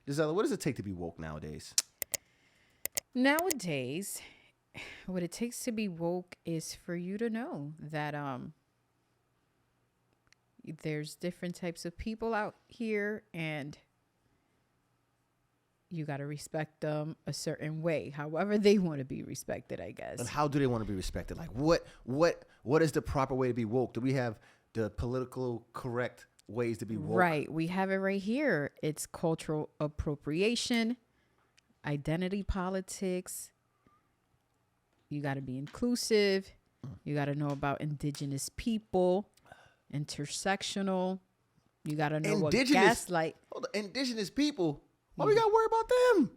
Gisela, what does it take to be woke nowadays? Nowadays, what it takes to be woke is for you to know that there's different types of people out here, and you got to respect them a certain way, however they want to be respected, I guess. And how do they want to be respected? Like, what is the proper way to be woke? Do we have the political correct ways to be woke? Right. We have it right here. It's cultural appropriation, identity politics. You got to be inclusive. You got to know about indigenous people, intersectional. You got to know what gaslight. Indigenous people? Why we got to worry about them?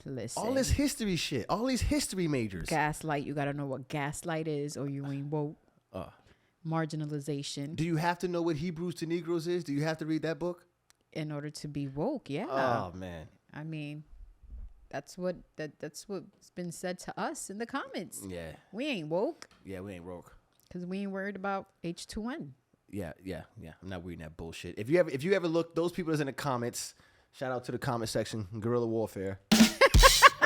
Listen. All this history shit. All these history majors. Gaslight. You got to know what gaslight is, or you ain't woke. Marginalization. Do you have to know what Hebrews to Negroes is? Do you have to read that book? In order to be woke, yeah. Oh, man. I mean, that's what's been said to us in the comments. Yeah. We ain't woke. Yeah, we ain't woke. Because we ain't worried about H2N. Yeah. I'm not reading that bullshit. If you ever look, those people that's in the comments, shout out to the comment section, guerrilla warfare.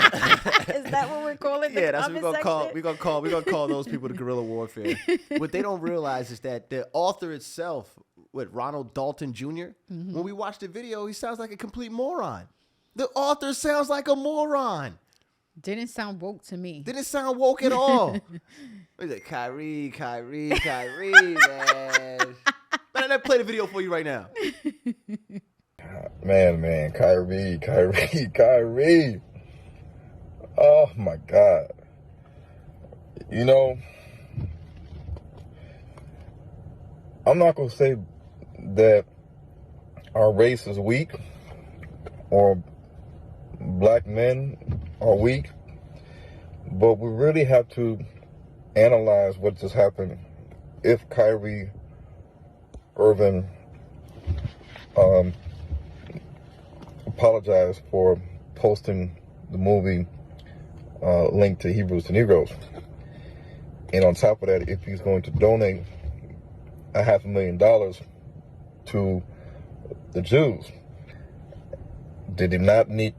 Is that what we're calling? Yeah, that's what we're gonna call those people the guerrilla warfare. What they don't realize is that the author itself, with Ronald Dalton Jr., when we watch the video, he sounds like a complete moron. The author sounds like a moron. Didn't sound woke to me. Didn't sound woke at all. He's like, Kyrie, man. Man, I play the video for you right now. Man, Kyrie. Oh my God. You know, I'm not going to say that our race is weak or black men are weak, but we really have to analyze what just happened. If Kyrie Irving apologized for posting the movie link to Hebrews to Negroes, and on top of that, if he's going to donate $500,000 to the Jews, they do not need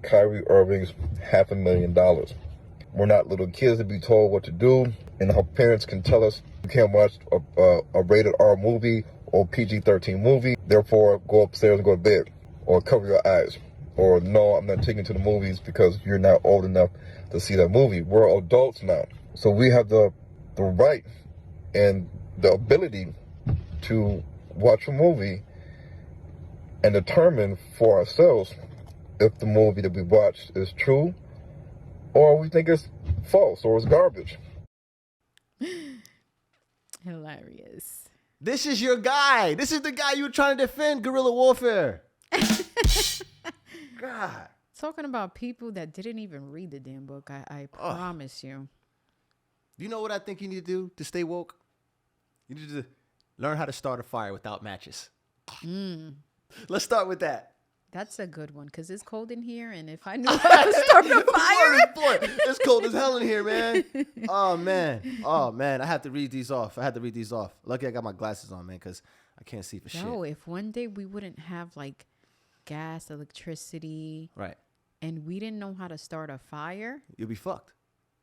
Kyrie Irving's $500,000. We're not little kids to be told what to do, and our parents can tell us you can't watch a rated R movie or PG-13 movie, therefore go upstairs and go to bed, or cover your eyes, or no, I'm not taking you to the movies because you're not old enough to see that movie. We're adults now, so we have the right and the ability to watch a movie and determine for ourselves if the movie that we watched is true or we think it's false or it's garbage. Hilarious. This is your guy. This is the guy you were trying to defend, guerrilla warfare. God. Talking about people that didn't even read the damn book, I promise you. You know what I think you need to do to stay woke? You need to learn how to start a fire without matches. Let's start with that. That's a good one, because it's cold in here, and if I knew how to start a fire. It's cold as hell in here, man. Oh, man. I have to read these off. Lucky I got my glasses on, man, because I can't see for shit. No, if one day we wouldn't have, like, gas, electricity. Right. And we didn't know how to start a fire. You'll be fucked.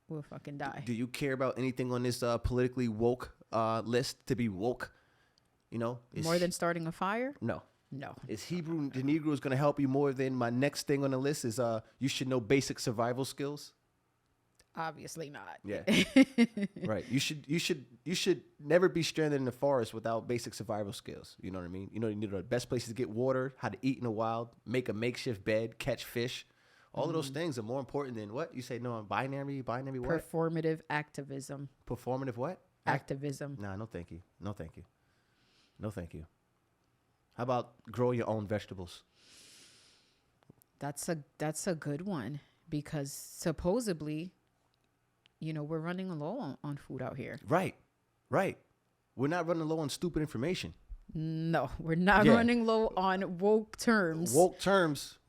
We'll fucking die. Do you care about anything on this politically woke list to be woke? You know? More than starting a fire? No. No. Is Hebrew the Negro is going to help you more than my next thing on the list is you should know basic survival skills? Obviously not. Yeah. Right. You should never be stranded in the forest without basic survival skills. You know what I mean? You know the best places to get water, how to eat in the wild, make a makeshift bed, catch fish. All of those things are more important than what? You say no, binary what? Performative activism. Performative what? Activism. Nah, no thank you. How about grow your own vegetables? That's a good one, because supposedly, you know, we're running low on food out here. Right. We're not running low on stupid information. No, we're not running low on woke terms.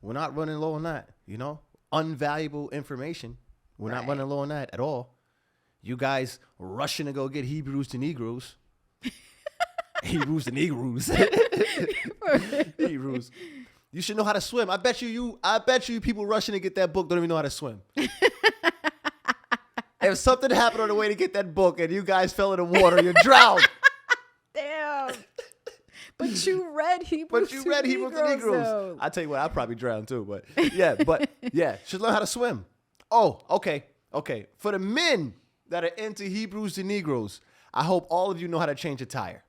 We're not running low on that. You know, unvaluable information. We're not running low on that at all. You guys rushing to go get Hebrews to Negroes. Hebrews to Negroes. Hebrews. You should know how to swim. I bet you people rushing to get that book don't even know how to swim. If something happened on the way to get that book and you guys fell in the water, you're drowned. Damn. But you read Hebrews to Negroes. Though. I tell you what, I'd probably drown too. But yeah, should learn how to swim. Oh, okay. For the men that are into Hebrews to Negroes, I hope all of you know how to change a tire.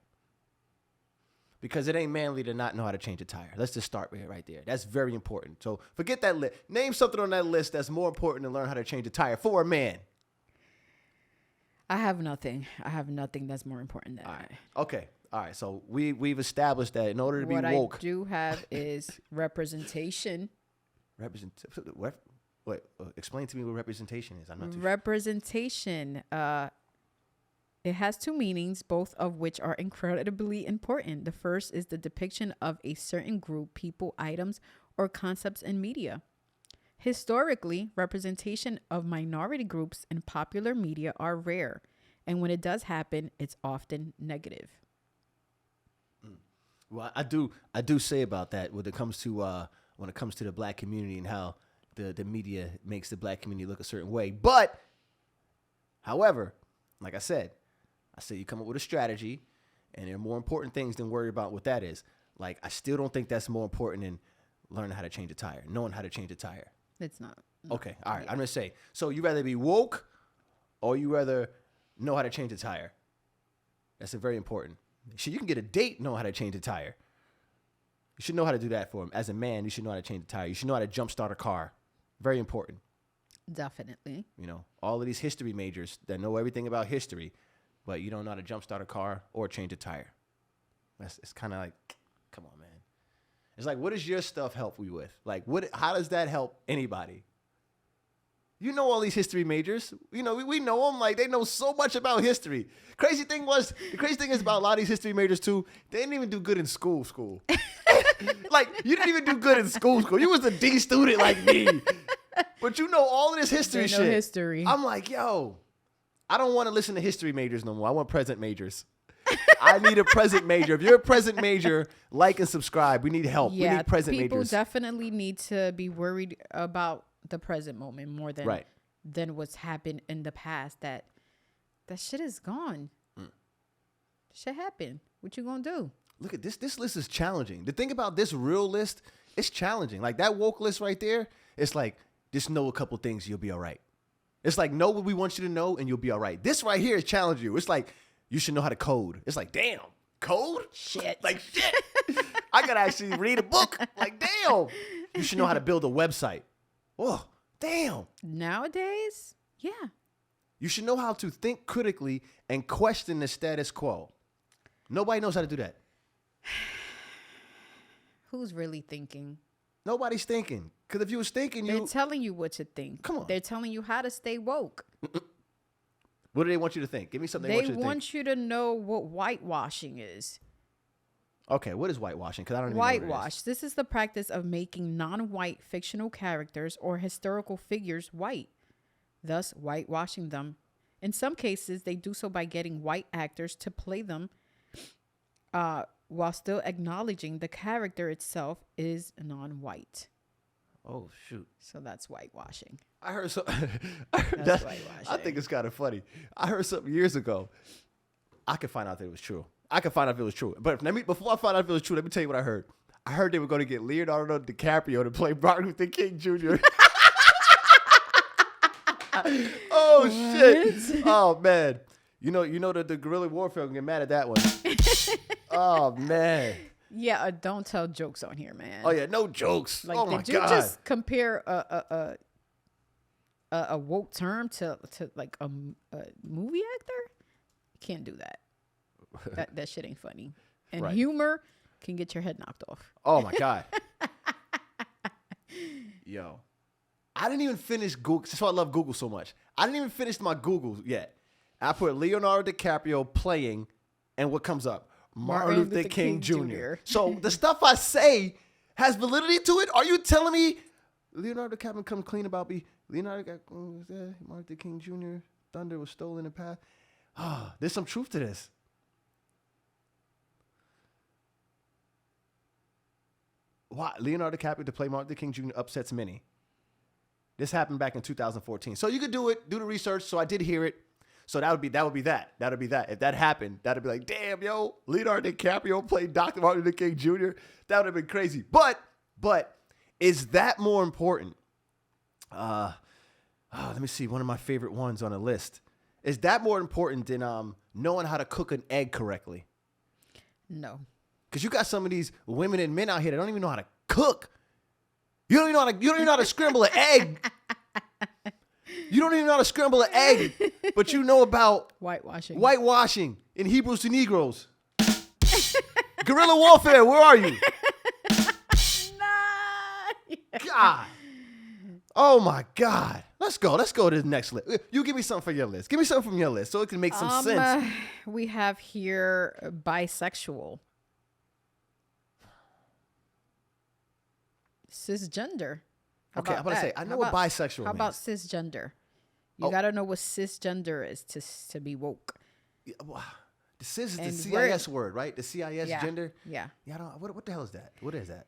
Because it ain't manly to not know how to change a tire. Let's just start right there. That's very important. So forget that list. Name something on that list that's more important than learn how to change a tire for a man. I have nothing. That's more important than that. Okay. All right. So we've established that in order to be woke. What I do have is representation. What? Wait, explain to me what representation is. I'm not too Representation. It has two meanings, both of which are incredibly important. The first is the depiction of a certain group, people, items, or concepts in media. Historically, representation of minority groups in popular media are rare, and when it does happen, it's often negative. Well, I do say about that when it comes to the black community and how the media makes the black community look a certain way. But, however, like I said you come up with a strategy, and there are more important things than worry about what that is. Like, I still don't think that's more important than learning how to change a tire, knowing how to change a tire. It's not. Okay, all right. Yeah. I'm going to say, so you rather be woke or you rather know how to change a tire? That's very important. You can get a date, know how to change a tire. You should know how to do that for him. As a man, you should know how to change a tire. You should know how to jumpstart a car. Very important. Definitely. You know, all of these history majors that know everything about history, but you don't know how to jumpstart a car or change a tire. It's kind of like, come on, man. It's like, what does your stuff help you with? Like, how does that help anybody? You know all these history majors. You know, we know them. Like, they know so much about history. The crazy thing is about a lot of these history majors, too, they didn't even do good in school. Like, you didn't even do good in school. You was a D student like me. But you know all of this history shit. History. I'm like, yo, I don't want to listen to history majors no more. I want present majors. I need a present major. If you're a present major, like and subscribe. We need help. Yeah, we need present people majors. Definitely need to be worried about the present moment more than what's happened in the past. That shit is gone. Shit happened. What you gonna do? Look at this. This list is challenging. The thing about this real list, it's challenging. Like that woke list right there, it's like, just know a couple things, you'll be all right. It's like, know what we want you to know, and you'll be all right. This right here is challenging you. It's like, you should know how to code. It's like, damn, code? Shit. Like, shit. I got to actually read a book. Like, damn. You should know how to build a website. Oh, damn. Nowadays, yeah. You should know how to think critically and question the status quo. Nobody knows how to do that. Who's really thinking? Nobody's thinking. Because if you was thinking, they're telling you what to think. Come on. They're telling you how to stay woke. What do they want you to think? Give me something they want you to know what whitewashing is. Okay, what is whitewashing? Because I don't even know Whitewash. This is the practice of making non-white fictional characters or historical figures white, thus whitewashing them. In some cases, they do so by getting white actors to play them while still acknowledging the character itself is non-white. Oh, shoot. So that's whitewashing. I heard something. That's whitewashing. I think it's kind of funny. I heard something years ago. I could find out that it was true. But before I find out if it was true, let me tell you what I heard. I heard they were going to get Leonardo DiCaprio to play Martin Luther King Jr. Oh, shit. Oh, man. You know that the guerrilla warfare can get mad at that one. Oh, man. Yeah, don't tell jokes on here, man. Oh, yeah, no jokes. Like, oh, my God. Did you just compare a woke term to like a movie actor? You can't do that. That shit ain't funny. And humor can get your head knocked off. Oh, my God. Yo. I didn't even finish Google. That's why I love Google so much. I didn't even finish my Google yet. I put Leonardo DiCaprio playing, and what comes up? Martin Luther King Jr. So the stuff I say has validity to it? Are you telling me Leonardo DiCaprio come clean about me? Martin Luther King Jr. Thunder was stolen in the past. There's some truth to this. why Leonardo DiCaprio to play Martin Luther King Jr. upsets many. This happened back in 2014. So you could do the research. So I did hear it. So that would be that. If that happened, that'd be like, damn, yo, Leonardo DiCaprio played Dr. Martin Luther King Jr. That would have been crazy. But is that more important? Let me see. One of my favorite ones on the list. Is that more important than knowing how to cook an egg correctly? No. Because you got some of these women and men out here that don't even know how to cook. You don't even know how to scramble an egg. You don't even know how to scramble an egg, but you know about whitewashing in Hebrews to Negroes. Guerrilla warfare, where are you? God. Oh my God. Let's go to the next list. You give me something for your list. Give me something from your list so it can make some sense. We have here bisexual. Cisgender. Okay, I'm about to say, I know what bisexual means. How about cisgender? You got to know what cisgender is to be woke. Yeah, the cis is the CIS word, right? The CIS gender? Yeah. Yeah, what the hell is that? What is that?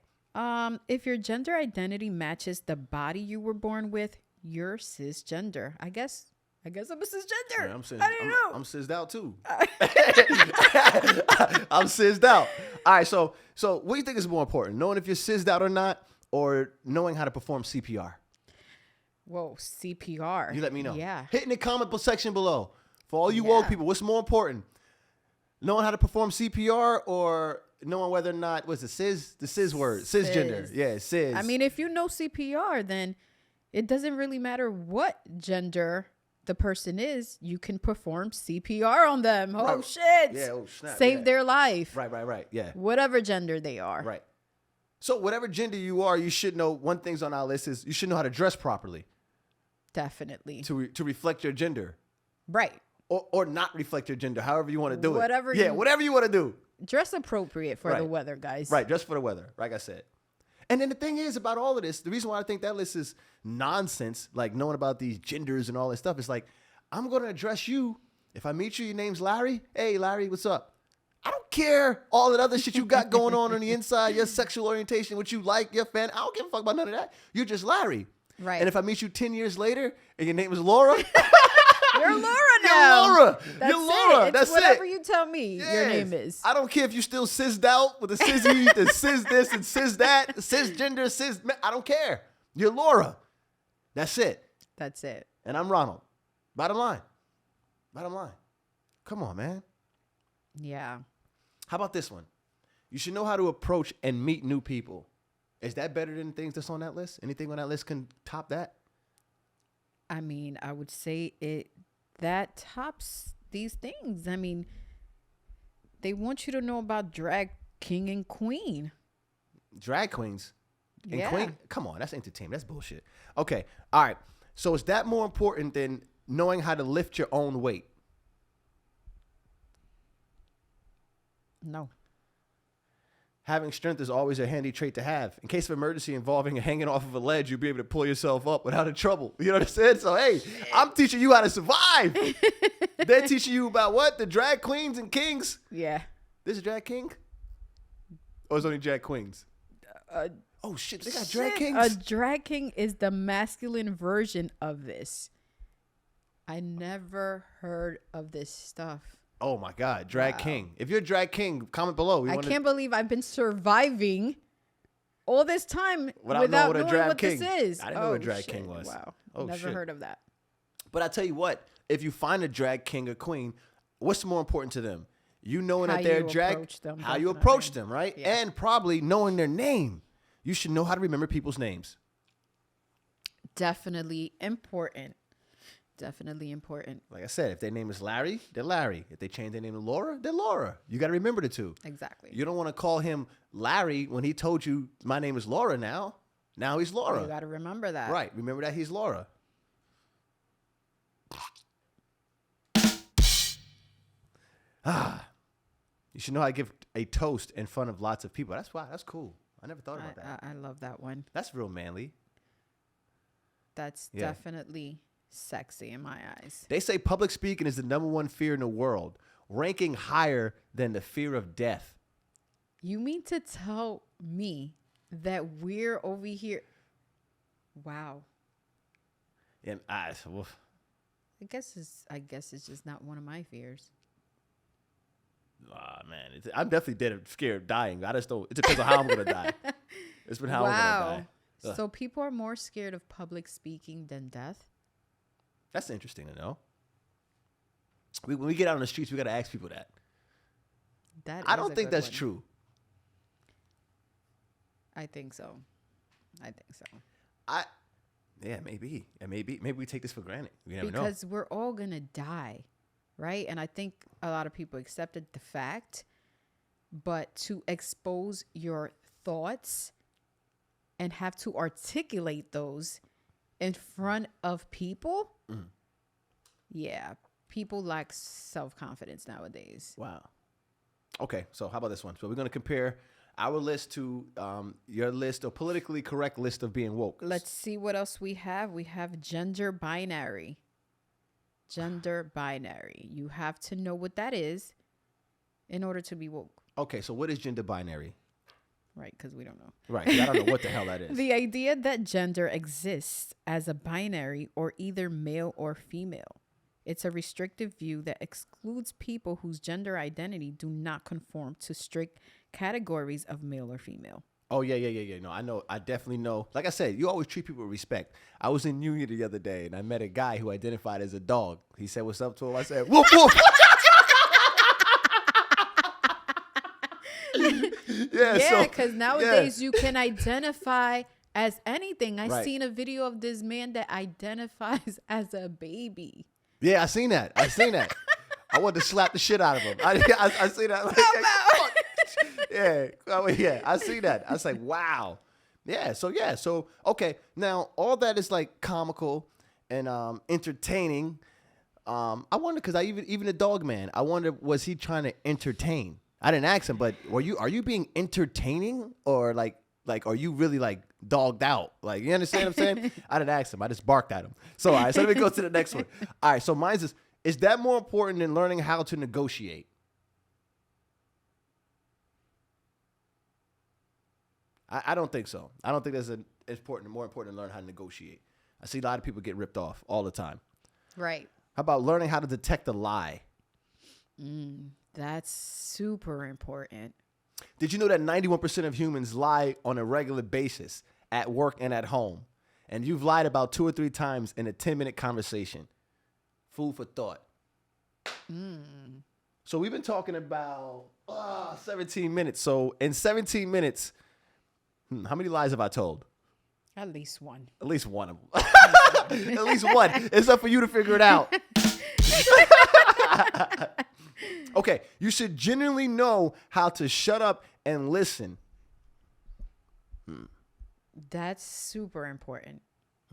If your gender identity matches the body you were born with, you're cisgender. I guess I'm a cisgender. Yeah, I didn't know. I'm cizzed out too. I'm cizzed out. All right, so what do you think is more important? Knowing if you're cizzed out or not, or knowing how to perform CPR? Whoa, CPR. You let me know. Yeah. Hit in the comment section below. For all you woke people, what's more important? Knowing how to perform CPR or knowing whether or not, what's the cis word? Cisgender. Yeah, cis. I mean, if you know CPR, then it doesn't really matter what gender the person is. You can perform CPR on them. Oh, shit. Yeah, oh, snap. Save their life. Right. Yeah. Whatever gender they are. Right. So whatever gender you are, you should know, one thing's on our list is you should know how to dress properly. Definitely. To reflect your gender. Right. Or not reflect your gender, however you want to do whatever it. Whatever you want to do. Dress appropriate for the weather, guys. Right, dress for the weather, like I said. And then the thing is about all of this, the reason why I think that list is nonsense, like knowing about these genders and all this stuff, is like, I'm going to address you. If I meet you, your name's Larry. Hey, Larry, what's up? I don't care all that other shit you got going on the inside, your sexual orientation, what you like, your fan. I don't give a fuck about none of that. You're just Larry. Right. And if I meet you 10 years later and your name is Laura. You're Laura now. You're Laura. You're Laura. That's whatever it. you tell me your name is. I don't care if you still cizzed out with the cizzy, the cis this and cis that, cisgender, cis. I don't care. You're Laura. That's it. That's it. And I'm Ronald. Bottom line. Come on, man. Yeah. How about this one? You should know how to approach and meet new people. Is that better than things that's on that list? Anything on that list can top that? I mean, I would say that tops these things. I mean, they want you to know about drag king and queen. Drag queens? And yeah. Queen? Come on, that's entertainment. That's bullshit. Okay, all right. So is that more important than knowing how to lift your own weight? No. Having strength is always a handy trait to have. In case of emergency involving hanging off of a ledge, you'll be able to pull yourself up without trouble. You know what I'm saying? So, hey, I'm teaching you how to survive. They're teaching you about what? The drag queens and kings? Yeah. This is drag king? Or is it only drag queens? Oh, shit. They got drag kings? A drag king is the masculine version of this. I never heard of this stuff. Oh my God, drag king. If you're a drag king, comment below. I can't believe I've been surviving all this time without knowing what this is. I didn't know what a drag king was. Wow. Oh, never heard of that. But I tell you what, if you find a drag king or queen, what's more important to them? You knowing that they're drag, how you approach them, right? Yeah. And probably knowing their name. You should know how to remember people's names. Definitely important. Definitely important. Like I said, if their name is Larry, they're Larry. If they change their name to Laura, they're Laura. You got to remember the two. Exactly. You don't want to call him Larry when he told you my name is Laura now. Now he's Laura. You got to remember that. Right. Remember that he's Laura. You should know how to give a toast in front of lots of people. That's why. That's cool. I never thought about that. I love that one. That's real manly. That's definitely sexy in my eyes. They say public speaking is the #1 fear in the world, ranking higher than the fear of death. You mean to tell me that we're over here. Wow. And oof. I guess it's just not one of my fears. Man, I'm definitely scared of dying. I just don't. It depends on how I'm gonna die. It's been how I'm gonna die. Ugh. So people are more scared of public speaking than death. That's interesting to know. When we get out on the streets, we gotta ask people that. I don't think that's true. I think so. Yeah, maybe. Maybe we take this for granted. We never know. Because we're all gonna die, right? And I think a lot of people accepted the fact, but to expose your thoughts and have to articulate those in front of people, yeah, people lack self-confidence nowadays. Wow. Okay, so how about this one? So we're gonna compare our list to your list, or politically correct list of being woke. Let's see what else we have. We have gender binary. Gender binary. You have to know what that is in order to be woke. Okay, so what is gender binary? Right, because we don't know. Right, 'cause I don't know what the hell that is. The idea that gender exists as a binary or either male or female. It's a restrictive view that excludes people whose gender identity do not conform to strict categories of male or female. Oh, yeah. No, I know. I definitely know. Like I said, you always treat people with respect. I was in Union the other day, and I met a guy who identified as a dog. He said, "What's up to him?" I said, "Woof, woof." Yeah, because nowadays you can identify as anything. I seen a video of this man that identifies as a baby. Yeah, I seen that. I wanted to slap the shit out of him. I seen that. Like, yeah, I see that. I was like, wow. So okay. Now all that is like comical and entertaining. I wonder, because even the dog man, I wonder, was he trying to entertain? I didn't ask him, but are you being entertaining, or like are you really like dogged out? Like, you understand what I'm saying? I didn't ask him. I just barked at him. So all right, so let me go to the next one. All right, so mine's is that more important than learning how to negotiate? I don't think so. I don't think that's more important than learn how to negotiate. I see a lot of people get ripped off all the time. Right. How about learning how to detect a lie? That's super important. Did you know that 91% of humans lie on a regular basis at work and at home? And you've lied about 2 or 3 times in a 10-minute conversation. Food for thought. So we've been talking about 17 minutes. So in 17 minutes, how many lies have I told? At least one. At least one of them. At least one. It's up for you to figure it out. Okay, you should genuinely know how to shut up and listen. That's super important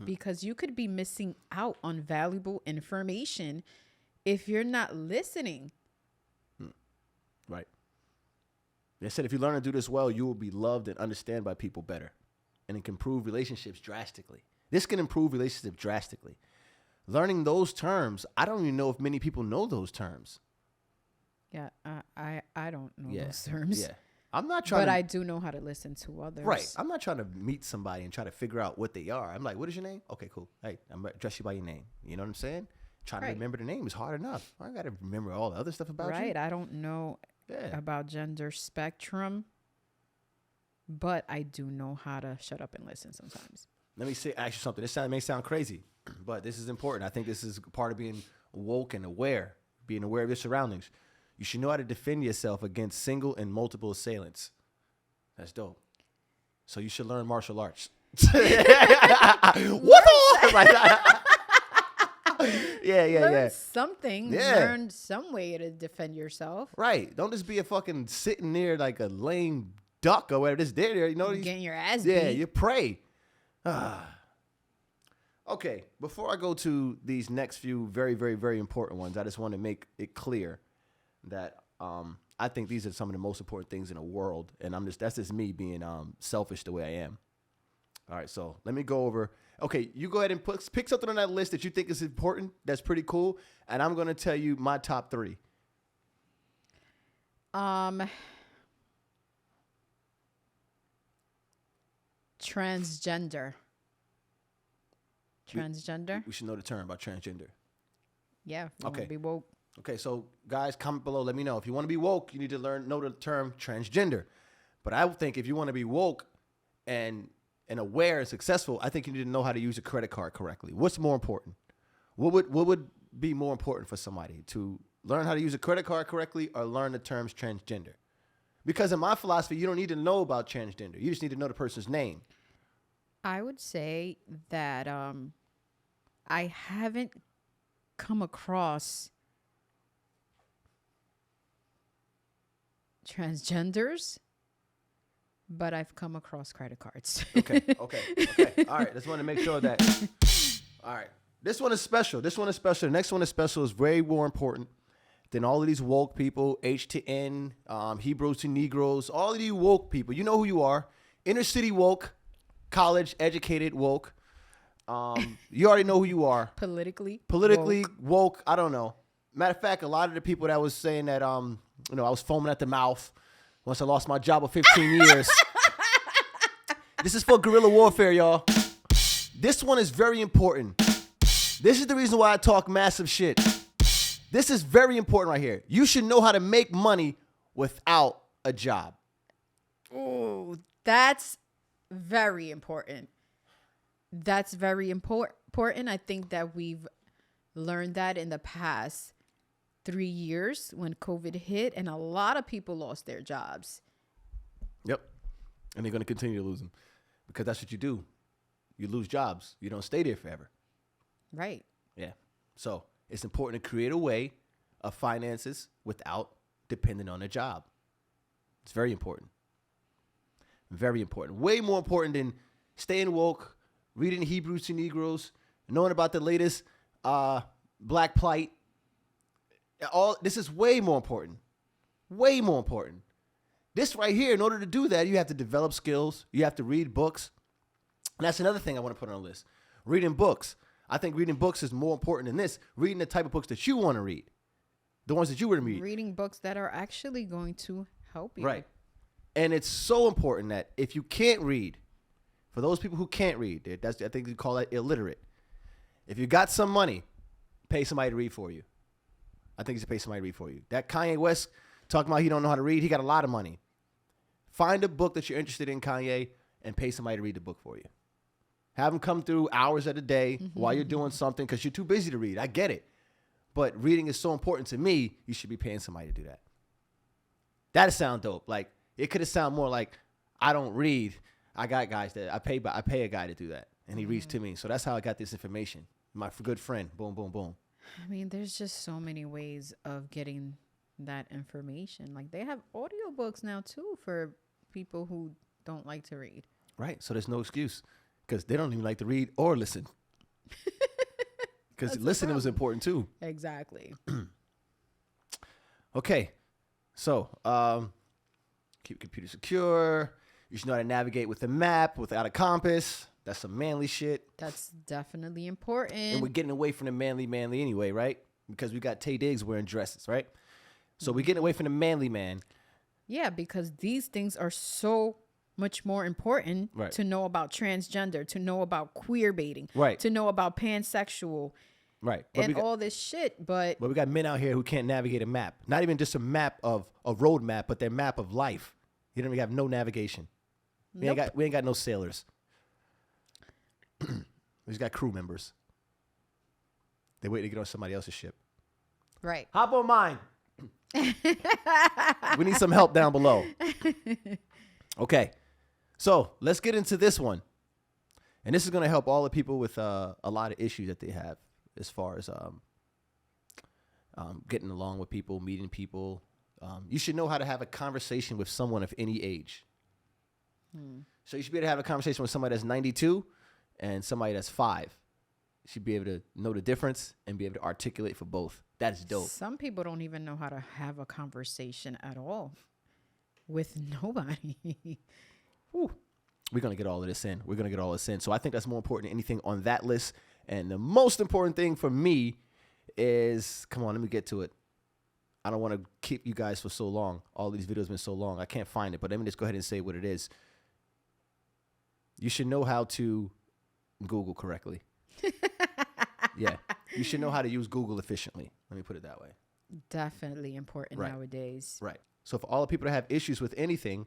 because you could be missing out on valuable information if you're not listening. Right. They said if you learn to do this well, you will be loved and understood by people better. And it can improve relationships drastically. This can improve relationships drastically. Learning those terms, I don't even know if many people know those terms. Yeah, I don't know those terms. Yeah. I'm not trying but I do know how to listen to others. Right. I'm not trying to meet somebody and try to figure out what they are. I'm like, what is your name? Okay, cool. Hey, I'm going to address you by your name. You know what I'm saying? Trying to remember the name is hard enough. I got to remember all the other stuff about you. Right. I don't know about gender spectrum, but I do know how to shut up and listen sometimes. Let me ask you something. This may sound crazy, but this is important. I think this is part of being woke and aware, being aware of your surroundings. You should know how to defend yourself against single and multiple assailants. That's dope. So you should learn martial arts. What? Learn something. Learn some way to defend yourself. Right. Don't just be a fucking sitting there like a lame duck or whatever. Just there, you know. Getting your ass beat. Yeah, you pray. Okay. Before I go to these next few very, very, very important ones, I just want to make it clear that I think these are some of the most important things in the world, and that's just me being selfish the way I am. All right, so let me go over. Okay, you go ahead and pick something on that list that you think is important. That's pretty cool, and I'm going to tell you my top 3. Transgender. Transgender? We should know the term about transgender. Yeah. Okay. Be woke. Okay, so guys, comment below. Let me know. If you want to be woke, you need to know the term transgender. But I would think if you want to be woke and aware and successful, I think you need to know how to use a credit card correctly. What's more important? What would be more important for somebody, to learn how to use a credit card correctly or learn the terms transgender? Because in my philosophy, you don't need to know about transgender. You just need to know the person's name. I would say that I haven't come across transgenders, but I've come across credit cards. Okay. All right. Just want to make sure that. All right. This one is special. The next one is special. Is way more important than all of these woke people, H to N, Hebrews to Negroes, all of you woke people. You know who you are. Inner city woke, college educated woke. You already know who you are. Politically woke. I don't know. Matter of fact, a lot of the people that was saying that I was foaming at the mouth once I lost my job of 15 years. This is for guerrilla warfare, y'all. This one is very important. This is the reason why I talk massive shit. This is very important right here. You should know how to make money without a job. Oh, that's very important. That's very important. I think that we've learned that in the past 3 years when COVID hit and a lot of people lost their jobs. Yep. And they're going to continue to lose them because that's what you do. You lose jobs. You don't stay there forever. Right. Yeah. So it's important to create a way of finances without depending on a job. It's very important. Very important. Way more important than staying woke, reading Hebrews to Negroes, knowing about the latest black plight. This is way more important. Way more important. This right here, in order to do that, you have to develop skills. You have to read books. And that's another thing I want to put on the list. Reading books. I think reading books is more important than this. Reading the type of books that you want to read. The ones that you want to read. Reading books that are actually going to help you. Right. And it's so important that if you can't read, for those people who can't read, I think you call that illiterate. If you got some money, pay somebody to read for you. I think you should pay somebody to read for you. That Kanye West talking about he don't know how to read, he got a lot of money. Find a book that you're interested in, Kanye, and pay somebody to read the book for you. Have them come through hours of the day while you're doing something because you're too busy to read. I get it. But reading is so important to me, you should be paying somebody to do that. That'd sound dope. Like, it could have sounded more like, I don't read. I got guys that I pay a guy to do that. And he reads to me. So that's how I got this information. My good friend. Boom, boom, boom. I mean, there's just so many ways of getting that information. Like, they have audiobooks now, too, for people who don't like to read. Right. So there's no excuse because they don't even like to read or listen. Because listening was important, too. Exactly. Okay. So, keep computer secure. You should know how to navigate with a map without a compass. That's some manly shit. That's definitely important. And we're getting away from the manly anyway, right? Because we got Tay Diggs wearing dresses, right? So we're getting away from the manly man. Yeah, because these things are so much more important Right. to know about transgender, to know about queer baiting, Right. to know about pansexual, Right. and all this shit. But we got men out here who can't navigate a map. Not even just a map of a road map, but their map of life. You don't even have no navigation. We ain't got no sailors. We just got crew members. They wait to get on somebody else's ship. right. Hop on mine. We need some help down below. Okay. So let's get into this one. And this is going to help all the people with a lot of issues that they have as far as getting along with people, meeting people. You should know how to have a conversation with someone of any age. So you should be able to have a conversation with somebody that's 92 and somebody that's 5. You should be able to know the difference and be able to articulate for both. That's dope. Some people don't even know how to have a conversation at all with nobody. Whew. We're going to get all of this in. So I think that's more important than anything on that list. And the most important thing for me is, come on, let me get to it. I don't want to keep you guys for so long. All these videos have been so long. I can't find it, but let me just go ahead and say what it is. You should know how to Google correctly. Yeah. You should know how to use Google efficiently. Let me put it that way. Definitely important Right. nowadays. Right. So for all the people that have issues with anything,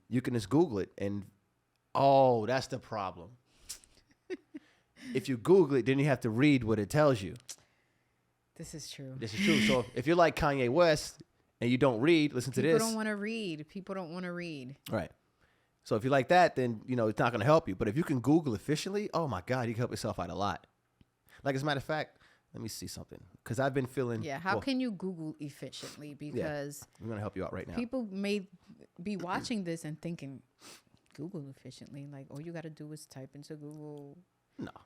you can just Google it and, oh, that's the problem. If you Google it, then you have to read what it tells you. This is true. This is true. So if you're like Kanye West and you don't read, listen to this. People don't want to read. People don't want to read. Right. So if you like that, then, you know, it's not going to help you. But if you can Google efficiently, oh, my God, you can help yourself out a lot. Like, as a matter of fact, let me see something. Because I've been feeling. Yeah. How can you Google efficiently? Because I'm going to help you out right now. people may be watching this and thinking, Google efficiently. Like, all you got to do is type into Google.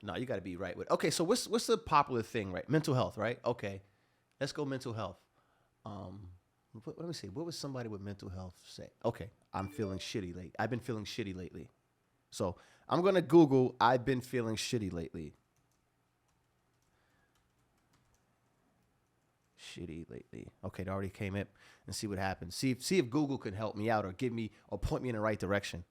No, you got to be right with. Okay, so what's the popular thing, right? Mental health, right? Okay, let's go mental health. Let me see. What would somebody with mental health say? Okay, I'm feeling shitty lately. I've been feeling shitty lately. So I'm gonna Google. I've been feeling shitty lately. Shitty lately. Okay, it already came up, and see what happens. See if Google can help me out or give me or point me in the right direction.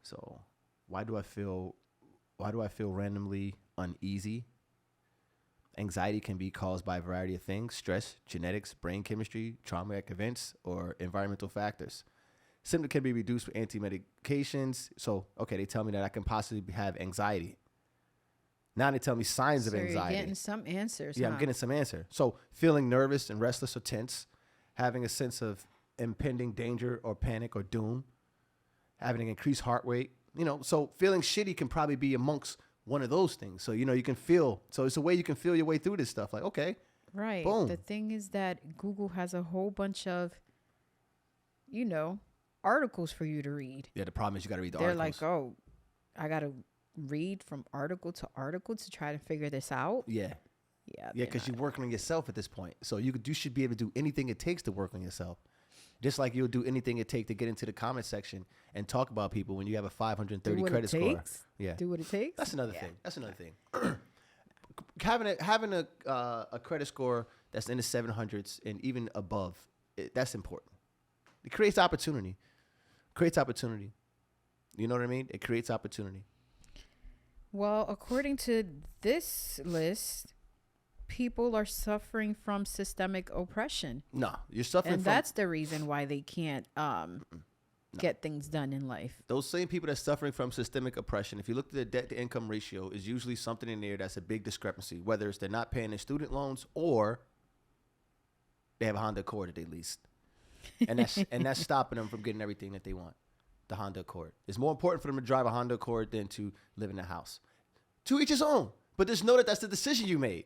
So why do I feel randomly uneasy? Anxiety can be caused by a variety of things: stress, genetics, brain chemistry, traumatic events, or environmental factors. Symptoms can be reduced with anti-medications. So, okay, they tell me that I can possibly have anxiety. Now they tell me signs of anxiety. You're getting some answers. Yeah, I'm getting some answer. So feeling nervous and restless or tense, having a sense of impending danger or panic or doom, having an increased heart rate, you know, so feeling shitty can probably be amongst one of those things. So, you know, you can feel, so it's a way you can feel your way through this stuff. Like, okay. Right. Boom. The thing is that Google has a whole bunch of, you know, articles for you to read. Yeah, the problem is you got to read the They're articles. like, oh, I got to read from article to article to try to figure this out. Yeah. Yeah. Yeah, because you're working on yourself at this point. So you should be able to do anything it takes to work on yourself. Just like you'll do anything it takes to get into the comment section and talk about people when you have a 530 credit score. Yeah. Do what it takes. That's another thing. That's another thing. having a credit score that's in the 700s and even above, that's important. It creates opportunity. You know what I mean? It creates opportunity. Well, according to this list, people are suffering from systemic oppression. No, you're suffering and from... that's the reason why they can't get things done in life. Those same people that's suffering from systemic oppression, if you look at the debt-to-income ratio, is usually something in there that's a big discrepancy, whether it's they're not paying their student loans or they have a Honda Accord that they leased. And that's stopping them from getting everything that they want. The Honda Accord. It's more important for them to drive a Honda Accord than to live in a house. To each his own. But just know that that's the decision you made.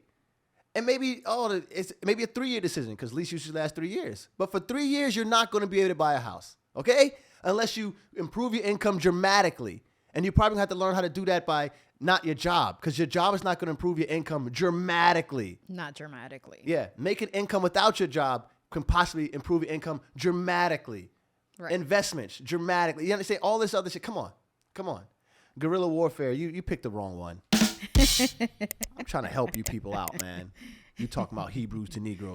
And maybe, it's maybe a 3-year decision because lease usually lasts 3 years. But for 3 years, you're not going to be able to buy a house. Okay? Unless you improve your income dramatically. And you probably have to learn how to do that by not your job, because your job is not going to improve your income dramatically. Not dramatically. Yeah. Making income without your job can possibly improve your income dramatically. Right. Investments dramatically. You understand? All this other shit. Come on. Guerrilla warfare. You picked the wrong one. I'm trying to help you people out, man. You talking about Hebrews to Negroes.